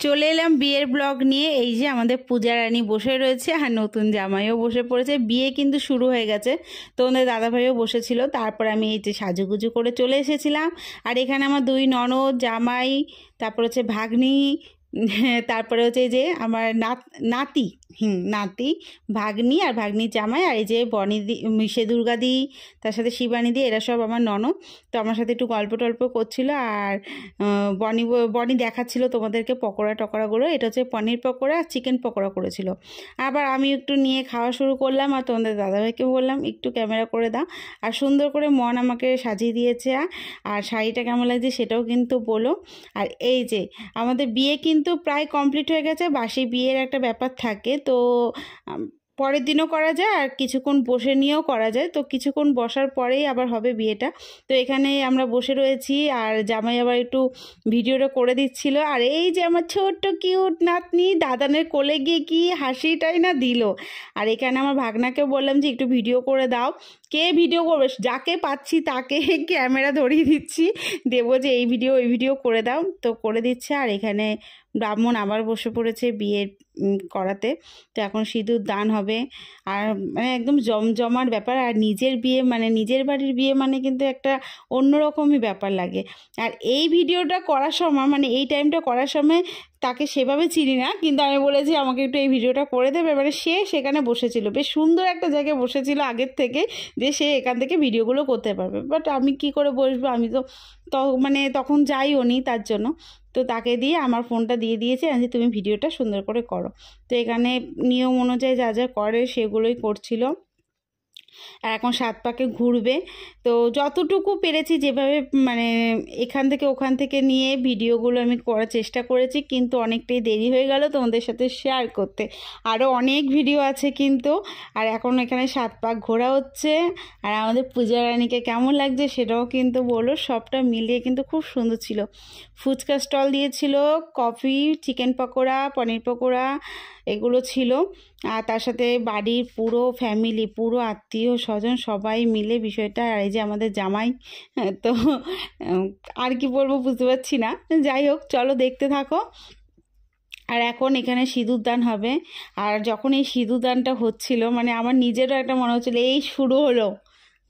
চলে এলাম বিয়ের ব্লগ নিয়ে। এই যে আমাদের পূজা রানী বসে রয়েছে আর নতুন জামাইও বসে পড়েছে। বিয়ে কিন্তু শুরু হয়ে গেছে, তোমাদের দাদাভাইও বসেছিল। তারপর আমি এই যে সাজুগুজু করে চলে এসেছিলাম। আর এখানে আমার দুই ননদ, জামাই, তারপর হচ্ছে ভাগ্নি, তারপরে হচ্ছে এই যে আমার নাতি, নাতি, ভাগ্নি আর ভাগ্নির জামাই, আর এই যে বনিদি, দুর্গাদি, তার সাথে শিবানীদি, এরা সব আমার ননদ। তো আমার সাথে একটু গল্প টল্প করছিল। আর বনি দেখাচ্ছিল তোমাদেরকে পকোড়া টকোড়াগুলো। এটা হচ্ছে পনির পকোড়া আর চিকেন পকোড়া করেছিল। আবার আমি একটু নিয়ে খাওয়া শুরু করলাম, আর তোমাদের দাদাভাইকে বললাম একটু ক্যামেরা করে দাও। আর সুন্দর করে মন আমাকে সাজিয়ে দিয়েছে। আর শাড়িটা কেমন লাগছে সেটাও কিন্তু বলো। আর এই যে আমাদের বিয়ে কিন্তু প্রায় কমপ্লিট হয়ে গেছে। বাসি বিয়ের একটা ব্যাপার থাকে, তো পরের দিনও করা যায় আর কিছুক্ষণ বসে নিয়েও করা যায়। তো কিছুক্ষণ বসার পরেই আবার হবে বিয়েটা। তো এখানে আমরা বসে রয়েছি, আর জামাই আবার একটু ভিডিওটা করে দিচ্ছিল। আর এই যে আমার ছোট্ট কিউট নাতনি দাদানের কোলে গিয়ে কি হাসিটাই না দিল। আর এখানে আমার ভাগনাকে বললাম যে একটু ভিডিও করে দাও। কে ভিডিও করবে, যাকে পাচ্ছি তাকে ক্যামেরা ধরিয়ে দিচ্ছি, দেবো যে এই ভিডিও ওই ভিডিও করে দাও। তো করে দিচ্ছে। আর এখানে ব্রাহ্মণ আবার বসে পড়েছে বিয়ের করাতে। তো এখন সিঁদুর দান হবে। আর মানে একদম জমজমার ব্যাপার। আর নিজের বিয়ে মানে নিজের বাড়ির বিয়ে মানে কিন্তু একটা অন্যরকমই ব্যাপার লাগে। আর এই ভিডিওটা করার সময় মানে এই টাইমটা করার সময় তাকে সেভাবে চিনি না, কিন্তু আমি বলেছি আমাকে একটু এই ভিডিওটা করে দেবে। এবারে সে সেখানে বসেছিল, বেশ সুন্দর একটা জায়গায় বসেছিল আগের থেকে, যে সে এখান থেকে ভিডিওগুলো করতে পারবে। বাট আমি কি করে বসবো, আমি তো মানে তখন যাইও নি তার জন্য। তো তাকে দিয়ে আমার ফোনটা দিয়ে দিয়েছে, যে তুমি ভিডিওটা সুন্দর করে করো। তো এখানে নিয়ম অনুযায়ী যা যা করে সেগুলোই করছিল। আর এখন 7 পাকে ঘুরবে। তো যতটুকু পেরেছি যেভাবে মানে এখান থেকে ওখান থেকে নিয়ে ভিডিওগুলো আমি করার চেষ্টা করেছি, কিন্তু অনেকটাই দেরি হয়ে গেল তোমাদের সাথে শেয়ার করতে। আরও অনেক ভিডিও আছে কিন্তু। আর এখন এখানে 7 পাক ঘোরা হচ্ছে। আর আমাদের পূজা রানীকে কেমন লাগছে সেটাও কিন্তু বলো। সবটা মিলিয়ে কিন্তু খুব সুন্দর ছিল। ফুচকা স্টল দিয়েছিল, কফি, চিকেন পকোড়া, পনির পকোড়া, এগুলো ছিল। আর তার সাথে বাড়ির পুরো ফ্যামিলি, পুরো আত্মীয় স্বজন সবাই মিলে বিষয়টা। আর এই যে আমাদের জামাই, তো আর কি বলবো বুঝতে পারছি না। যাই হোক, চলো দেখতে থাকো। আর এখন এখানে সিঁদুর দান হবে। আর যখন এই সিঁদুর দানটা হচ্ছিল মানে আমার নিজেরও একটা মনে হচ্ছিল এই শুরু হলো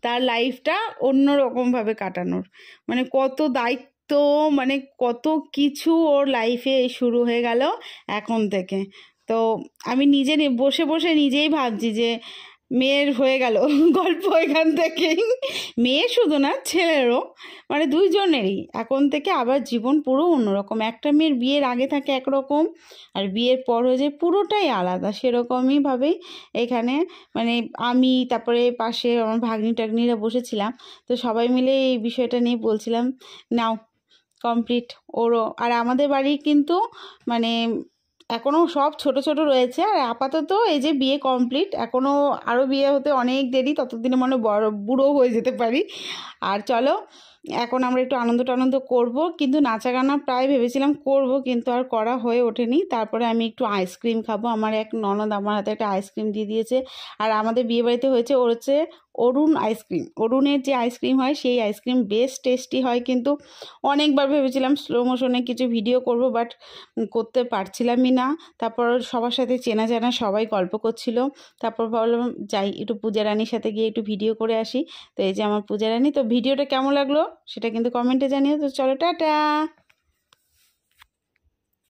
তার লাইফটা অন্যরকমভাবে কাটানোর। মানে কত দায়িত্ব, মানে কত কিছু ওর লাইফে শুরু হয়ে গেল এখন থেকে। তো আমি নিজে বসে বসে নিজেই ভাবছি যে মেয়ের হয়ে গেল গল্প এখান থেকেই। মেয়ে শুধু না, ছেলেরও, মানে দুইজনেরই এখন থেকে আবার জীবন পুরো অন্যরকম। একটা মেয়ের বিয়ের আগে থাকে একরকম, আর বিয়ের পর হয়ে যায় পুরোটাই আলাদা। সেরকমইভাবেই এখানে মানে আমি, তারপরে পাশে আমার ভাগ্নি টাগ্নিরা বসেছিলাম। তো সবাই মিলে এই বিষয়টা নিয়ে বলছিলাম। নাও কমপ্লিট ওরও। আর আমাদের বাড়ি কিন্তু মানে এখনও সব ছোট ছোট রয়েছে। আর আপাতত এই যে বিয়ে কমপ্লিট, এখনও আরও বিয়ে হতে অনেক দেরি, ততদিনে মনে বড় বুড়ো হয়ে যেতে পারি। আর চলো এখন আমরা একটু আনন্দ টানন্দ করবো। কিন্তু নাচা গানা প্রায় ভেবেছিলাম করব, কিন্তু আর করা হয়ে ওঠেনি। তারপরে আমি একটু আইসক্রিম খাবো। আমার এক ননদ আমার হাতে একটা আইসক্রিম দিয়ে দিয়েছে। আর আমাদের বিয়ে বাড়িতে হয়েছে ওর হচ্ছে অরুণ আইসক্রিম, অরুণের যে আইসক্রিম হয় সেই আইসক্রিম বেশ টেস্টি হয়। কিন্তু অনেকবার ভেবেছিলাম স্লো মোশনে কিছু ভিডিও করব, বাট করতে পারছিলামই না। তারপর সবার সাথে চেনা জানা সবাই গল্প করছিল। তারপর ভাবলাম যাই একটু পূজা রানীর সাথে গিয়ে একটু ভিডিও করে আসি। তো এই যে আমার পূজা রানী। তো ভিডিওটা কেমন লাগলো সেটা কিন্তু কমেন্টে জানিও। তো চলো টাটা।